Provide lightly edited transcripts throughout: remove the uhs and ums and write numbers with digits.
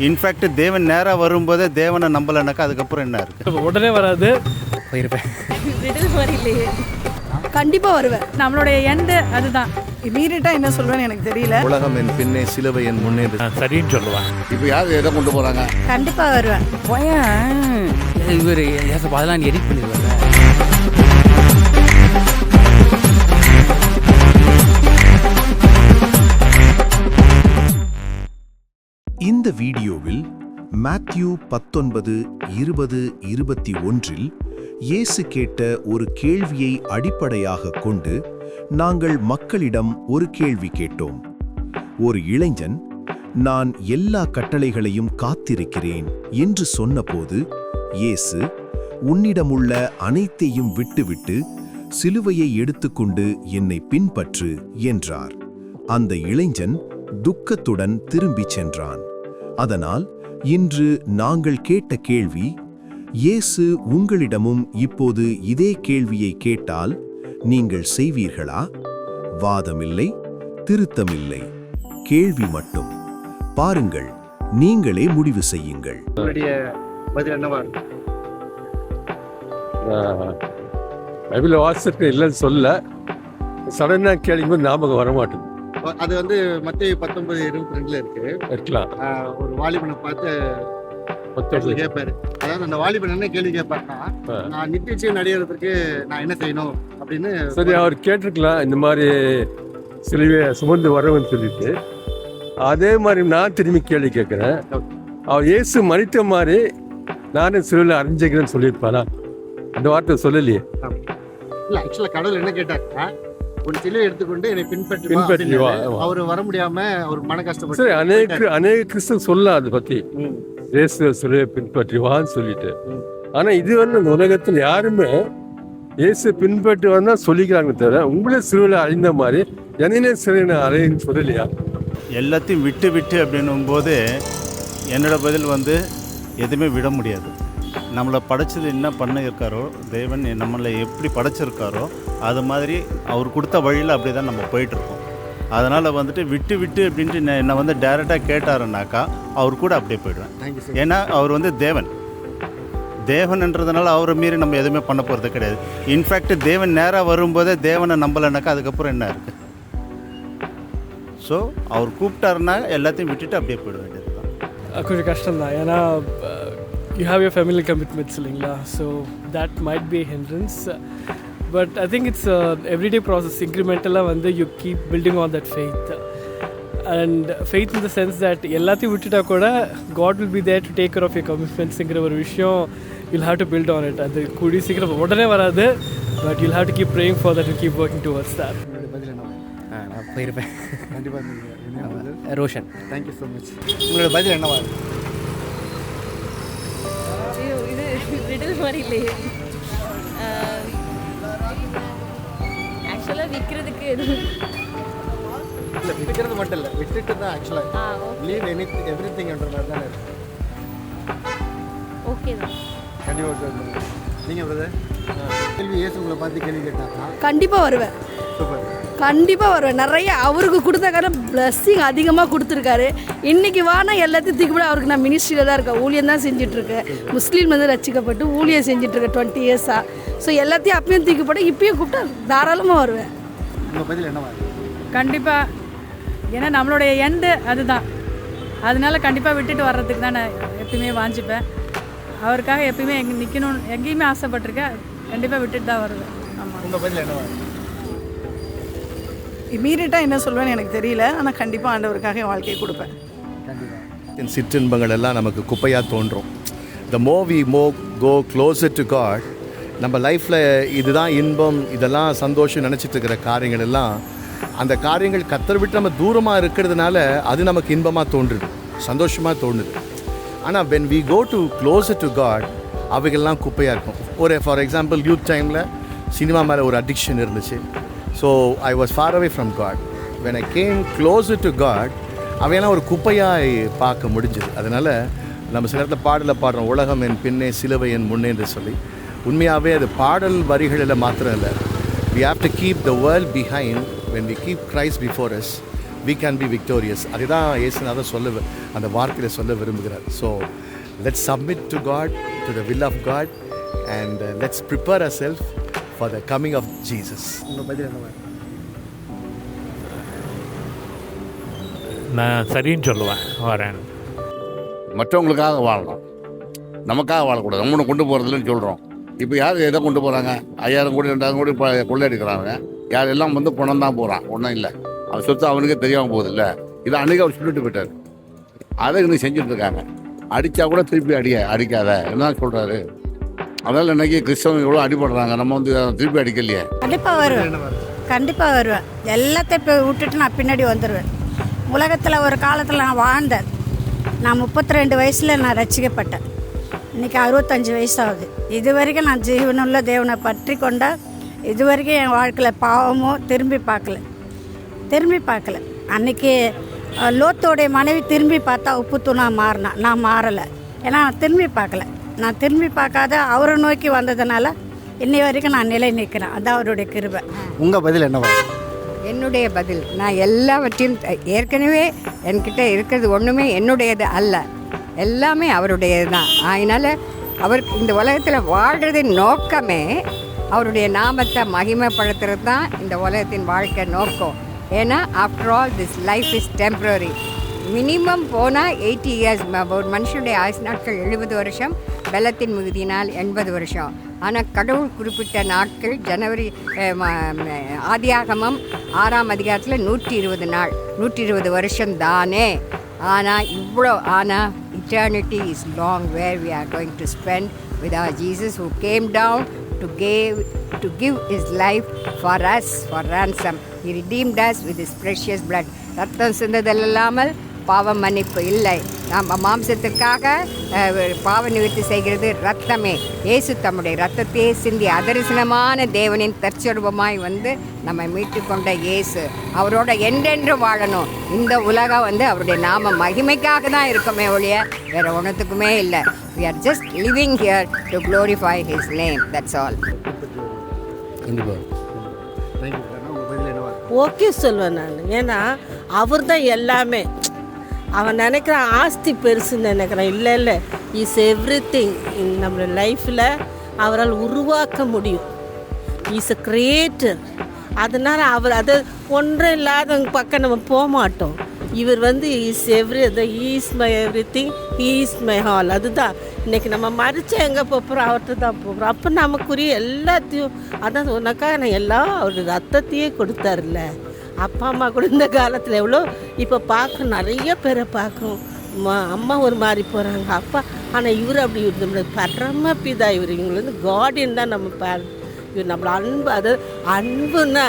In fact தேவன் நேராக வரும்போதே தேவனை நம்பலைனாக்கா அதுக்கப்புறம் என்ன இருக்குது? உடனே வராது, போயிருப்பேன். கண்டிப்பாக வருவேன். நம்மளுடைய எண்டு அதுதான். இமீடியட்டாக என்ன சொல்வேன்னு எனக்கு தெரியல. உலகம் என் பின்னே சிலுவை என் முன்னே சரின்னு சொல்லுவேன். இப்போ யார் எதை கொண்டு போகிறாங்க? கண்டிப்பாக வருவேன். இவர் அதெல்லாம் எடிட் பண்ணிடுவாங்க. இந்த வீடியோவில் மேத்யூ 19:20-21 இயேசு கேட்ட ஒரு கேள்வியை அடிப்படையாக கொண்டு நாங்கள் மக்களிடம் ஒரு கேள்வி கேட்டோம். ஒரு இளைஞன், நான் எல்லா கட்டளைகளையும் காத்திருக்கிறேன் என்று சொன்னபோது இயேசு, உன்னிடமுள்ள அனைத்தையும் விட்டுவிட்டு சிலுவையை எடுத்துக்கொண்டு என்னை பின்பற்று என்றார். அந்த இளைஞன் துக்கத்துடன் திரும்பிச் சென்றான். அதனால் இன்று நாங்கள் கேட்ட கேள்வி, இயேசு உங்களிடமும் இப்போது இதே கேள்வியை கேட்டால் நீங்கள் செய்வீர்களா? வாதமில்லை, திருத்தமில்லை, கேள்வி மட்டும். பாருங்கள், நீங்களே முடிவு செய்யுங்கள். பதில் என்னவா இருக்கு? பைபிள் வாசிட்டு இல்லைன்னு சொல்ல, சடனாக கேள்விக்கும்போது ஞாபகம் வரமாட்டேங்குது. அது வந்து மத்தேயு 19:22 இருக்கு. இருக்கலாம். ஒரு வாலிபனை பார்த்து கேட்பாரு. அதாவது அந்த வாலிபன் என்ன கேள்வி கேட்பாருன்னா, நான் நித்தியம் அடையிறதுக்கு நான் என்ன செய்யணும் அப்படின்னு. சரி, அவர் கேட்டிருக்கலாம் இந்த மாதிரி சிலுவையை சுமந்து வரவன்னு சொல்லிட்டு. அதே மாதிரி நான் திரும்பி கேள்வி கேட்குறேன், அவர் இயேசு மறித்த மாதிரி நானும் சிலுவையில் அறிஞ்சிக்கிறேன்னு சொல்லியிருப்பாரா? அந்த வார்த்தை சொல்லலையே. இல்லை, ஆக்சுவலாக கடவுள் என்ன கேட்டாருன்னா, ஒரு சிலுவை எடுத்துக்கொண்டு என்னை பின்பற்றி அவர் வர முடியாம அவர் மன கஷ்டப்பட்டு. சரி, அநேக கிறிஸ்தவ சொல்லலாம் அதை பத்தி, இயேசு சிலுவையை பின்பற்றி வான்னு சொல்லிட்டு. ஆனா இது வந்து இந்த உலகத்தில் யாருமே இயேசு பின்பற்றி வந்தா சொல்லிக்கிறாங்க தவிர, உங்களே சிலுவையில் அழிந்த மாதிரி என்னையே சிலுவையை அறையின்னு சொல்லலையா? எல்லாத்தையும் விட்டு விட்டு அப்படின்னும் போது என்னோட பதில் வந்து எதுவுமே விட முடியாது. நம்மளை படைச்சது என்ன பண்ண இருக்காரோ, தேவன் நம்மளை எப்படி படைச்சிருக்காரோ அது மாதிரி அவர் கொடுத்த வழியில் அப்படி தான் நம்ம போயிட்டுருக்கோம். அதனால் வந்துட்டு விட்டு விட்டு அப்படின்ட்டு என்னை வந்து டைரெக்டாக கேட்டாருனாக்கா அவர் கூட அப்படியே போயிடுவேன். ஏன்னா அவர் வந்து தேவன்ன்றதுனால அவரை மீறி நம்ம எதுவுமே பண்ண போகிறது கிடையாது. இன்ஃபேக்ட் தேவன் நேராக வரும்போதே தேவனை நம்பலைனாக்கா அதுக்கப்புறம் என்ன இருக்குது? ஸோ அவர் கூப்பிட்டாருன்னா எல்லாத்தையும் விட்டுட்டு அப்படியே போயிட வேண்டியது தான். கொஞ்சம் கஷ்டம்தான். ஏன்னா you have your family commitments இல்லைங்களா, so that might be a hindrance, but I think it's a everyday process. Incrementally வந்து you keep building on that faith, and faith in the sense that எல்லாத்தையும் விட்டுட்டா கூட God will be there to take care of your commitmentsங்கிற ஒரு விஷயம் you'll have to build on it. அது கூடி சீக்கிரம் உடனே வராது, but you'll have to keep praying for that and keep working towards that. நான் போயிருப்பேன். கண்டிப்பாக ரோஷன். Thank you so much. உங்களோட பதில் என்னவா இருக்கு? ரிடில் மாதிரி இல்லையே. ஆக்சுவலாக விற்கிறதுக்கு எதுவும் இல்லை, விற்கிறது மட்டும் இல்லை, விட்டுட்டு தான் ஆக்சுவலாக லீவ் எவ்ரிதிங்ன்ற மாதிரி தானே இருக்கு. ஓகே தான். கண்டிப்பாக. நீங்கள் பிரதர் கேள்வி இயேசு உங்களை பார்த்து கேள்வி கேட்டாங்கன்னா? கண்டிப்பாக வருவேன். சூப்பர். கண்டிப்பாக வருவேன். நிறைய அவருக்கு கொடுத்த பிளஸ்ஸிங் அதிகமாக கொடுத்துருக்காரு. இன்றைக்கி வானா எல்லாத்தையும் தூக்கிப்பட அவருக்கு நான் மினிஸ்ட்ரியில் தான் இருக்கேன், ஊழியம் தான் செஞ்சிட்ருக்கேன். முஸ்லீம் வந்து ரசிக்கப்பட்டு ஊழியம் செஞ்சிட்ருக்கேன் 20 இயர்ஸாக. ஸோ எல்லாத்தையும் அப்பயும் தூக்கிப்பட இப்பயும் கூப்பிட்டா தாராளமாக வருவேன். உங்கள் பதில் என்னவா? கண்டிப்பாக. ஏன்னா நம்மளுடைய எண்டு அதுதான். அதனால கண்டிப்பாக விட்டுட்டு வர்றதுக்கு தான் நான் எப்பயுமே வாஞ்சிப்பேன். அவருக்காக எப்பயுமே நிற்கணும்னு எங்கேயுமே ஆசைப்பட்டிருக்கேன். கண்டிப்பாக விட்டுட்டு தான் வருவேன். ஆமாம். உங்கள் பதில் என்னவா? இமீடியட்டாக என்ன சொல்வேன்னு எனக்கு தெரியல. ஆனால் கண்டிப்பாக ஆண்டவருக்காக என் வாழ்க்கையை கொடுப்பேன். கண்டிப்பாக. சிற்றின்பங்கள் எல்லாம் நமக்கு குப்பையாக தோன்றும். The more we go closer to God, நம்ம லைஃப்பில் இதுதான் இன்பம், இதெல்லாம் சந்தோஷம் நினச்சிட்டு இருக்கிற காரியங்கள் எல்லாம், அந்த காரியங்கள் கத்தர் விட்டு நம்ம தூரமாக இருக்கிறதுனால அது நமக்கு இன்பமாக தோன்றுது, சந்தோஷமாக தோணுது. ஆனால் when we go to closer to God, அவைகள்லாம் குப்பையாக இருக்கும். ஒரு ஃபார் எக்ஸாம்பிள் யூத் டைமில் சினிமா மேலே ஒரு அடிக்ஷன் இருந்துச்சு. So I was far away from God. when I came closer to God, அவையெல்லாம் ஒரு குப்பையாக பார்க்க முடிஞ்சுது. அதனால் நம்ம சில நேரத்தில் பாடுறோம், உலகம் என் பின்னே சிலுவை என் முன்னே என்று சொல்லி. உண்மையாகவே அது பாடல் வரிகளில் மாத்திரம் இல்லை. we have to keep the world behind when we keep Christ before us. we can be victorious. அதுதான் இயேசுநாதர் அந்த வார்த்தையில் சொல்ல விரும்புகிறார். So let's submit to God, to the will of God, and let's prepare ourselves for the coming of Jesus. உங்கள் பதில் என்னவா? நான் சரின்னு சொல்லுவேன் வரேன். மற்றவங்களுக்காக வாழலாம், நமக்காக வாழக்கூடாது. நம்மளை கொண்டு போகிறதில்லன்னு சொல்கிறோம். இப்போ யார் எதை கொண்டு போகிறாங்க? 5000 கோடி 2000 கோடி கொள்ளையடிக்கிறாங்க. யார் எல்லாம் வந்து பணம் தான் போகிறான், ஒன்றும் இல்லை. அவன் சொத்து அவனுக்கே தெரியாமல் போகுது இல்லை. இதை அன்றைக்கி அவர் சொல்லிட்டு போயிட்டார். அதை இன்னும் செஞ்சுட்டு இருக்காங்க. அடித்தா கூட திருப்பி அடிக்காத என்ன சொல்கிறாரு. அதனால் இன்றைக்கி கிறிஸ்தவங்க எவ்வளோ அடிபடுறாங்க, நம்ம வந்து திருப்பி அடிக்கலையே. கண்டிப்பாக வருவேன். எல்லாத்தையும் இப்போ விட்டுட்டு நான் பின்னாடி வந்துடுவேன். உலகத்தில் ஒரு காலத்தில் நான் வாழ்ந்தேன். நான் 32 வயசில் நான் ரட்சிக்கப்பட்டேன். இன்றைக்கி 65 வயசாகுது. இது வரைக்கும் நான் ஜீவனுள்ள தேவனை பற்றி கொண்ட இது வரைக்கும் என் வாழ்க்கையில் பாவமோ திரும்பி பார்க்கல. அன்றைக்கி லோத்தோடைய மனைவி திரும்பி பார்த்தா உப்பு தூணாக மாறினா, நான் மாறலை. ஏன்னா நான் திரும்பி பார்க்காத அவரை நோக்கி வந்ததுனால இன்னை வரைக்கும் நான் நிலை நிற்கிறேன். அதான் அவருடைய கிருபை. உங்கள் பதில் என்னவா? என்னுடைய பதில், நான் எல்லாவற்றையும் ஏற்கனவே என்கிட்ட இருக்கிறது ஒன்றுமே என்னுடையது அல்ல, எல்லாமே அவருடையது தான். அதனால் அவர் இந்த உலகத்தில் வாழ்கிறதின் நோக்கமே அவருடைய நாமத்தை மகிமைப்படுத்துறது தான் இந்த உலகத்தின் வாழ்க்கை நோக்கம். ஏன்னா after all this life is temporary. Minimum போனால் 80 இயர்ஸ். ஒரு மனுஷனுடைய ஆயுசு நாட்கள் 70 வருஷம், பலத்தின் மிகுதியினால் 80 வருஷம். ஆனால் கடவுள் குறிப்பிட்ட நாட்கள் ஜனவரி ஆதியாகமம் 6ஆம் அதிகாரத்தில் 120 நாள், 120 வருஷம் தானே. ஆனால் eternity is long, where we are going to spend with our Jesus who came down to give his life for us for ransom. He redeemed us with his precious blood. ரத்தம் சிந்ததல் இல்லாமல் பாவ மன்னிப்பு இல்லை. நம்ம மாம்சத்துக்காக பாவ நிவர்த்தி செய்கிறது ரத்தமே. இயேசு தம்முடைய ரத்தத்தையே சிந்தி அதரிசனமான தேவனின் தற்சொரூபமாய் வந்து நம்மை மீட்டு கொண்ட இயேசு அவரோட என்றென்று வாழணும். இந்த உலகம் அவருடைய நாம மகிமைக்காக தான் இருக்குமே ஒழிய வேற ஒன்றுத்துக்குமே இல்லை. We are just living here to glorify his name. That's all. Okay சொல்வேன் நான். ஏன்னா அவர் தான் எல்லாமே. அவன் நினைக்கிறான் ஆஸ்தி பெருசுன்னு நினைக்கிறான். இல்லை, இஸ் எவ்ரிதிங். நம்ம லைஃப்பில் அவரால் உருவாக்க முடியும். Is a creator. அதனால் அவர் அது ஒன்றும் இல்லாதவங்க பக்கம் நம்ம போக மாட்டோம். இவர் is is my everything, he is my hall. அதுதான் இன்றைக்கி நம்ம மறித்து எங்கே போகிறோம், அவர்கிட்ட தான் போகிறோம். அப்போ நமக்குரிய எல்லாத்தையும் அதான் உனக்காக நான் எல்லாம் அவருடைய ரத்தத்தையே கொடுத்தாருல்ல. அப்பா அம்மா கூட இந்த காலத்தில் எவ்வளோ இப்போ பார்க்குறோம், நிறைய பேரை பார்க்குறோம். அம்மா ஒரு மாதிரி போகிறாங்க, அப்பா. ஆனால் இவர் அப்படி நம்மளை பரம பிதா. இவங்க கார்டியன் தான் நம்ம இவர் நம்மளை அன்பு. அது அன்புன்னா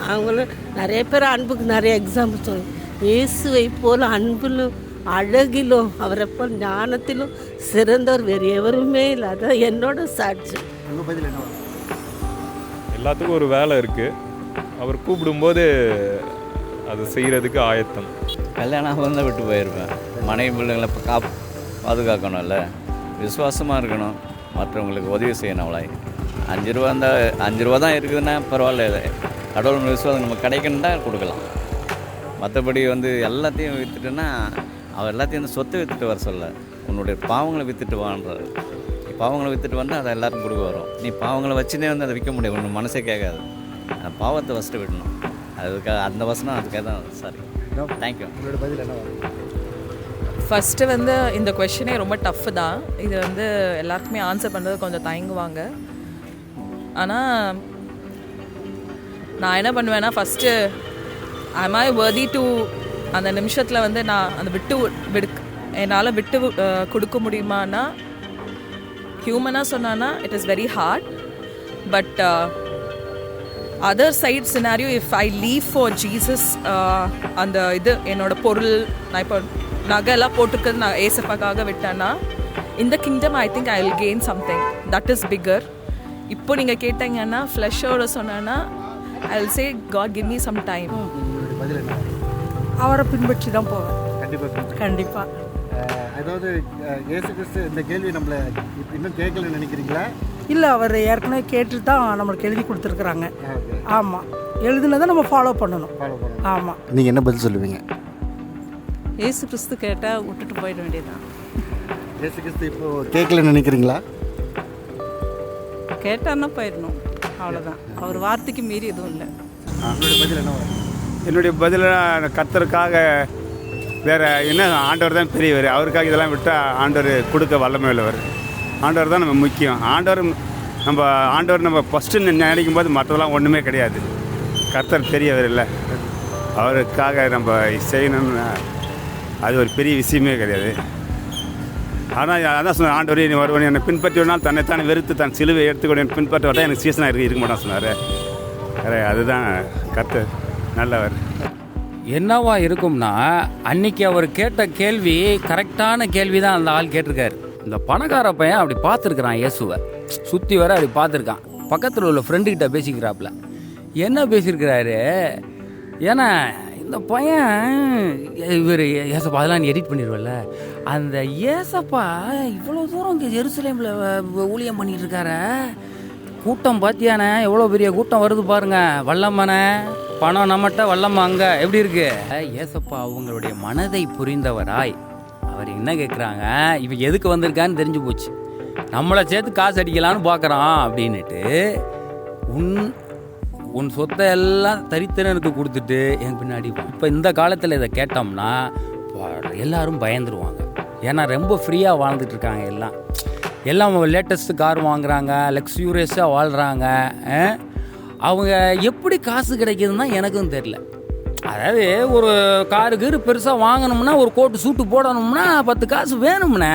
அவங்களும் நிறைய பேர் அன்புக்கு நிறைய எக்ஸாம்பிள் சொல்லுவாங்க. இயேசுவை போல் அன்பிலும் அழகிலும் அவரை போல் ஞானத்திலும் சிறந்தவர் வேறு எவருமே இல்லை. அதான் என்னோட சாட்சி. எல்லாத்துக்கும் ஒரு வேலை இருக்குது. அவர் கூப்பிடும்போது அது செய்கிறதுக்கு ஆயத்தம். கல்யாணம் தான் விட்டு போயிருப்பேன். மனைவி பிள்ளைங்களை பாதுகாக்கணும்ல, விசுவாசமாக இருக்கணும், மற்றவங்களுக்கு உதவி செய்யணும். அவ்வளோ 5 ரூபா தான் இருக்குதுன்னா பரவாயில்ல. கடவுள் விசுவாசம் நம்ம கிடைக்கணுன்னா கொடுக்கலாம். மற்றபடி எல்லாத்தையும் விற்றுட்டுன்னா அவர் எல்லாத்தையும் சொத்தை விற்றுட்டு வர சொல்ல, உன்னுடைய பாவங்களை விற்றுட்டு வான்றாரு. பாவங்களை விற்றுட்டு வந்தால் அதை எல்லாருக்கும் கொடுக்க வரும். நீ பாவங்களை வச்சுனே அதை விற்க முடியாது, ஒன்று மனசே கேட்காது. பாவத்தை ஃபஸ்ட்டு விடணும். அதுக்காக அந்த வசனம் அதுக்காக தான். Sorry, thank you. உங்களோட பதில் என்ன? ஃபஸ்ட்டு இந்த கொஷினே ரொம்ப டஃப்பு தான். இது எல்லாருக்குமே ஆன்சர் பண்ணுறது கொஞ்சம் தயங்குவாங்க. ஆனால் நான் என்ன பண்ணுவேன்னா, first am I worthy to அந்த நிமிஷத்தில் நான் அந்த என்னால் விட்டு கொடுக்க முடியுமானா, ஹியூமனாக சொன்னான்னா it is very hard. But other side scenario, if I leave for Jesus, அந்த என்னோடய பொருள் நான் இப்போ நகைலாம் போட்டிருக்கிறது நான் ஏசப்பாக்காக விட்டேன்னா, இந்த kingdom I think I will gain something that is bigger. இப்போ நீங்கள் கேட்டீங்கன்னா ஃப்ளஷோட சொன்னேன்னா I will say God give me some time. அவரை பின்பற்றி தான் போவேன். கண்டிப்பாக. அதாவது இயேசு கிறிஸ்து இந்த கேள்வி நம்மளை இன்னும் கேட்கலன்னு நினைக்கிறீங்களா? இல்லை, அவர் ஏற்கனவே கேட்டு தான் நம்மளுக்கு எழுதி கொடுத்துருக்குறாங்க. ஆமாம். எழுதுனதை நம்ம ஃபாலோ பண்ணணும். ஆமாம். நீங்கள் என்ன பதில் சொல்லுவீங்க? ஏசு கிறிஸ்து கேட்டால் விட்டுட்டு போயிட வேண்டியதுதான். இயேசு கிறிஸ்து இப்போ கேட்கலன்னு நினைக்கிறீங்களா? கேட்டான்னா போயிடணும், அவ்வளோதான். அவர் வார்த்தைக்கு மீறி எதுவும் இல்லை. உங்களுடைய பதில் என்ன? என்னுடைய பதில் கர்த்தருக்காக வேறு என்ன, ஆண்டவர் தான் பெரியவர். அவருக்காக இதெல்லாம் விட்டால் ஆண்டவர் கொடுக்க வல்லமை உள்ளவர். ஆண்டவர் தான் நம்ம முக்கியம். ஆண்டவர் நம்ம ஃபஸ்ட்டு நினைக்கும் போது மற்றதெல்லாம் ஒன்றுமே கிடையாது. கர்த்தர் பெரியவர் இல்லை, அவருக்காக நம்ம செய்யணும்னு அது ஒரு பெரிய விஷயமே கிடையாது. ஆனால் அதான் சொன்னார், ஆண்டவர் நீ வருவன் என்னை பின்பற்றினால் தன்னைத்தானே வெறுத்து தன் சிலுவை எடுத்துக்கொண்டு பின்பற்ற வரதான் எனக்கு சீசனாக இருக்க மாட்டான் சொன்னார். அதுதான் கர்த்தர் நல்லவர். என்னவா இருக்கும்னா, அன்னைக்கு அவர் கேட்ட கேள்வி கரெக்டான கேள்வி தான் அந்த ஆள் கேட்டிருக்காரு. இந்த பணக்கார பையன் அப்படி பார்த்துருக்குறான், இயேசுவை சுற்றி வர அப்படி பார்த்துருக்கான். பக்கத்தில் உள்ள ஃப்ரெண்டுக்கிட்ட பேசிக்கிறாப்புல. என்ன பேசியிருக்கிறாரு, ஏன்னா இந்த பையன் இவர் ஏசப்பா அதெல்லாம் நீ எடிட் பண்ணிடுவல்ல, அந்த ஏசப்பா இவ்வளோ தூரம் இங்கே ஜெருசலேமில் ஊழியம் பண்ணிட்டு இருக்காரு, கூட்டம் பார்த்தியானே எவ்வளோ பெரிய கூட்டம் வருது பாருங்க, வல்லம்மனை பணம் நம்மகிட்ட வல்லம்மா அங்கே எப்படி இருக்கு. ஏசப்பா அவங்களுடைய மனதை புரிந்தவராய் அவர் என்ன கேட்குறாங்க, இவன் எதுக்கு வந்திருக்கான்னு தெரிஞ்சு போச்சு, நம்மளை சேர்த்து காசு அடிக்கலான்னு பார்க்குறான் அப்படின்னுட்டு உன் சொத்தை எல்லாம் தரித்திரனுக்கு கொடுத்துட்டு என் பின்னாடி. இப்போ இந்த காலத்தில் இதை கேட்டோம்னா எல்லாரும் பயந்துருவாங்க. ஏன்னா ரொம்ப ஃப்ரீயாக வாழ்ந்துட்டு இருக்காங்க. எல்லாம் லேட்டஸ்ட்டு கார் வாங்குறாங்க, லக்ஸூரியஸாக வாழ்கிறாங்க. அவங்க எப்படி காசு கிடைக்கிதுன்னா எனக்கும் தெரியல. அதாவது ஒரு காரு பெருசாக வாங்கணும்னா, ஒரு கோட்டு சூட்டு போடணும்னா 10 காசு வேணும்னே,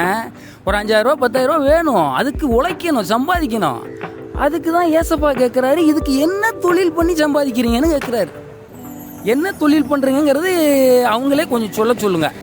ஒரு 5000 10,000 வேணும். அதுக்கு உழைக்கணும், சம்பாதிக்கணும். அதுக்கு தான் ஏசப்பா கேட்குறாரு, இதுக்கு என்ன தொழில் பண்ணி சம்பாதிக்கிறீங்கன்னு கேட்குறாரு. என்ன தொழில் பண்ணுறீங்கிறது அவங்களே கொஞ்சம் சொல்லுங்கள்.